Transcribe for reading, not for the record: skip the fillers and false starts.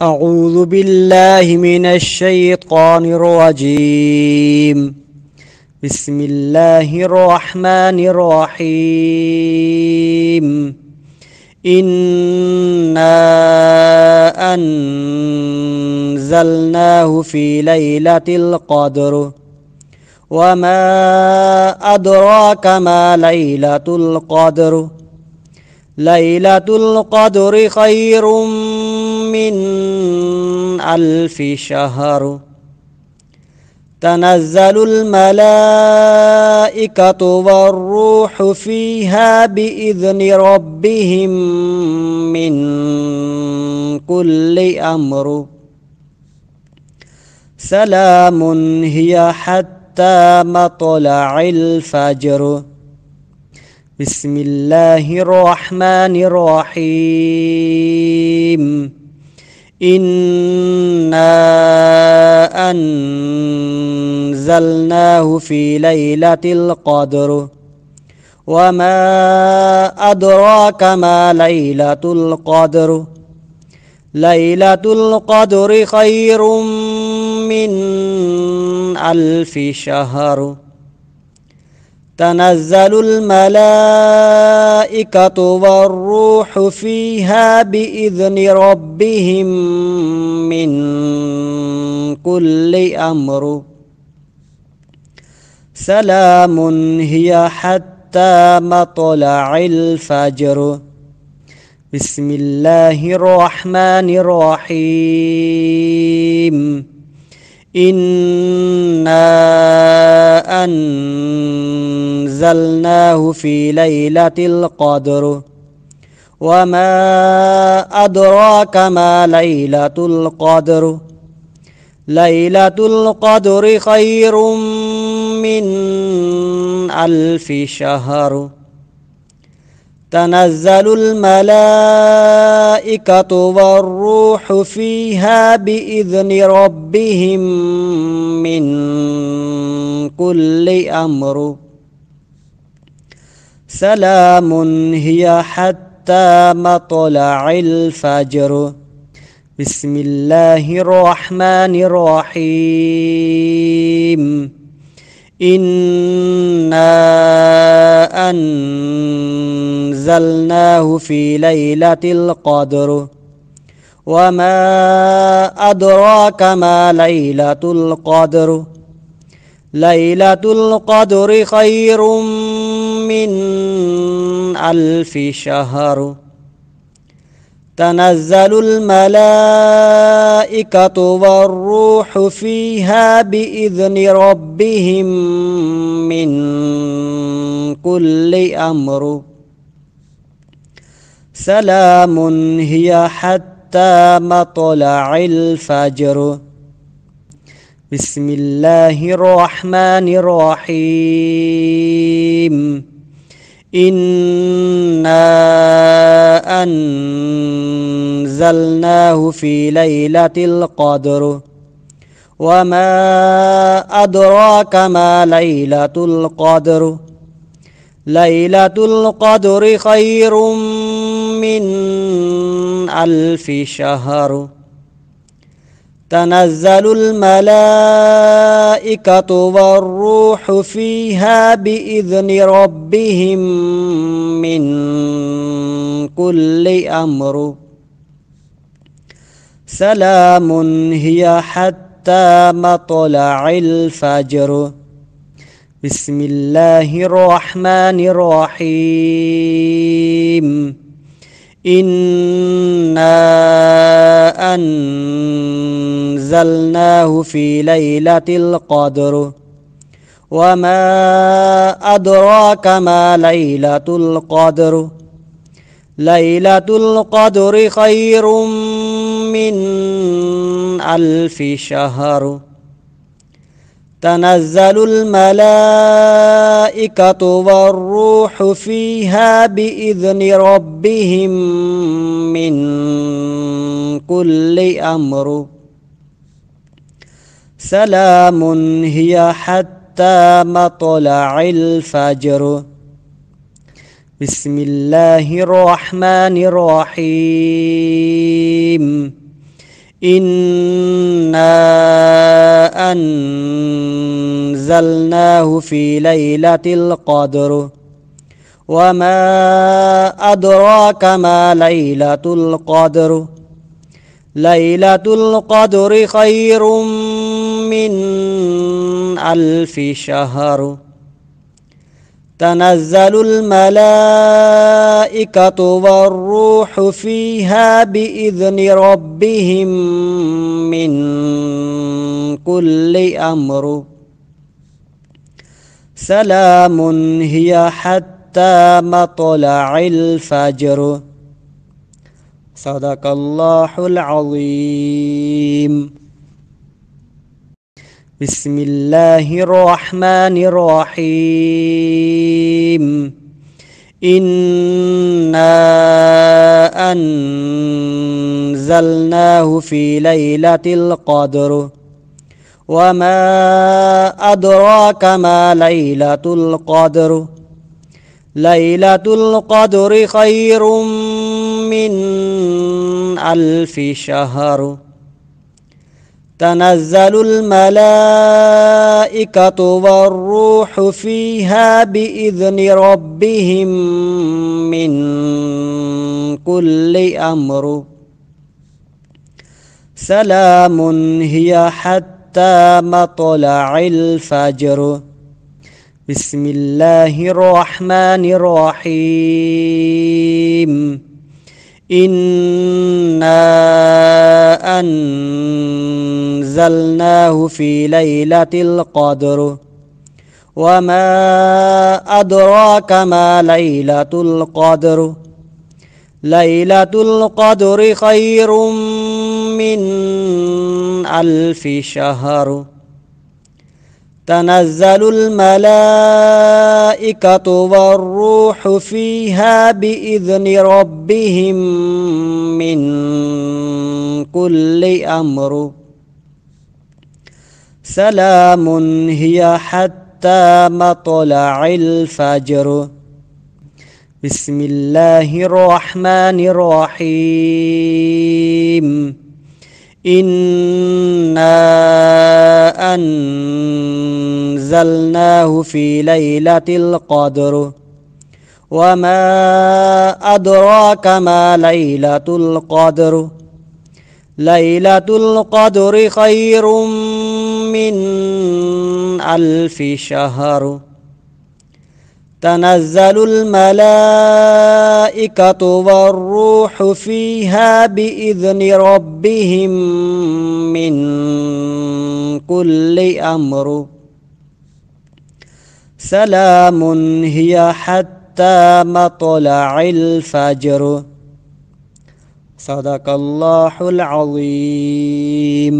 أعوذ بالله من الشيطان الرجيم. بسم الله الرحمن الرحيم. إنا أنزلناه في ليلة القدر وما أدراك ما ليلة القدر. ليلة القدر خير من 1000 شهر. تنزل الملائكة والروح فيها بإذن ربهم من كل أمر. سلام هي حتى مطلع الفجر. بسم الله الرحمن الرحيم. إنا أنزلناه في ليلة القدر وما أدراك ما ليلة القدر. ليلة القدر خير من 1000 شهر. تنزل الملائكة والروح فيها بإذن ربهم من كل أمر. سلام هي حتى مطلع الفجر. بسم الله الرحمن الرحيم. إنا أنزلناه في ليلة القدر وما أدراك ما ليلة القدر. ليلة القدر خير من 1000 شهر. تنزل الملائكة والروح فيها بإذن ربهم من كل أمر. سلام هي حتى مطلع الفجر. بسم الله الرحمن الرحيم. إنا أنزلناه في ليلة القدر وما أدراك ما ليلة القدر. ليلة القدر خير من 1000 شهر. تنزل الملائكة والروح فيها بإذن ربهم من كل أمر. سلام هي حتى مطلع الفجر. بسم الله الرحمن الرحيم. إنا أنزلناه في ليلة القدر وما أدراك ما ليلة القدر. ليلة القدر خير من 1000 شهر. تنزل الملائكة والروح فيها بإذن ربهم من كل أمر. سلام هي حتى مطلع الفجر. بسم الله الرحمن الرحيم. إنا أنزلناه في ليلة القدر وما أدراك ما ليلة القدر. ليلة القدر خير من 1000 شهر. تنزل الملائكة والروح فيها بإذن ربهم من كل أمر. سلام هي حتى مطلع الفجر. بسم الله الرحمن الرحيم. إنا أنزلناه في ليلة القدر وما أدراك ما ليلة القدر ليلة القدر خير من 1000 شهر تنزل الملائكة والروح فيها بإذن ربهم من كل أمر سلام هي حتى مطلع الفجر صدق الله العظيم. بسم الله الرحمن الرحيم. إنا أنزلناه في ليلة القدر وما أدراك ما ليلة القدر ليلة القدر خير من 1000 شهر تنزل الملائكة والروح فيها بإذن ربهم من كل أمر سلام هي حتى مطلع الفجر. بسم الله الرحمن الرحيم. إنا أنزلناه في ليلة القدر وما أدراك ما ليلة القدر ليلة القدر خير من 1000 شهر تنزل الملائكة والروح فيها بإذن ربهم من كل أمر سلام هي حتى مطلع الفجر. بسم الله الرحمن الرحيم. إنا أنزلناه في ليلة القدر وما أدراك ما ليلة القدر ليلة القدر خير من 1000 شهر تنزل الملائكة والروح فيها بإذن ربهم من كل أمر سلام هي حتى مطلع الفجر صدق الله العظيم.